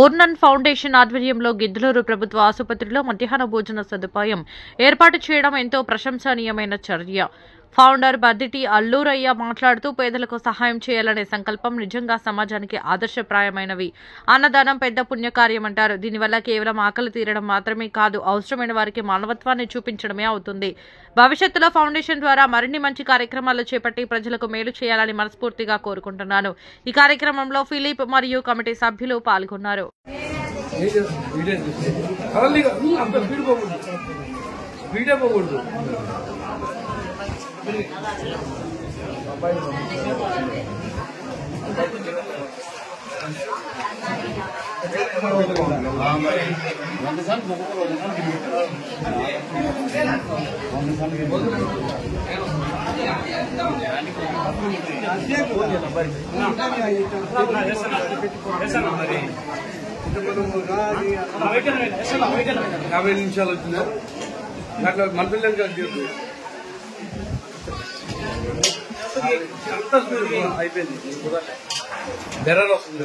ఓర్నన్ foundation ఆధ్వర్యంలో గిద్దలూరు ప్రభుత్వ ఆసుపత్రిలో మధ్యాహ్న భోజన సదుపాయం ఏర్పాటు చేయడం ఎంతో ప్రశంసనీయమైన చర్య. ఫౌండర్ బద్దిటి అల్లూరయ్య మాట్లాడుతూ పేదలకు సహాయం చేయాలనే సంకల్పం నిజంగా సమాజానికి ఆదర్శప్రాయమైనవి. అన్నదానం పెద్ద పుణ్యకార్యమంటారు. దీనివల్ల కేవలం ఆకలి తీరడం మాత్రమే కాదు, అవసరమైన వారికి మానవత్వాన్ని చూపించడమే అవుతుంది. భవిష్యత్తులో ఫౌండేషన్ ద్వారా మరిన్ని మంచి కార్యక్రమాలు చేపట్టి ప్రజలకు మేలు చేయాలని మనస్ఫూర్తిగా కోరుకుంటున్నాను. ఈ కార్యక్రమంలో ఫిలిప్ మరియు కమిటీ సభ్యులు పాల్గొన్నారు. అయిపోయింది బెర్రర్ వస్తుంది.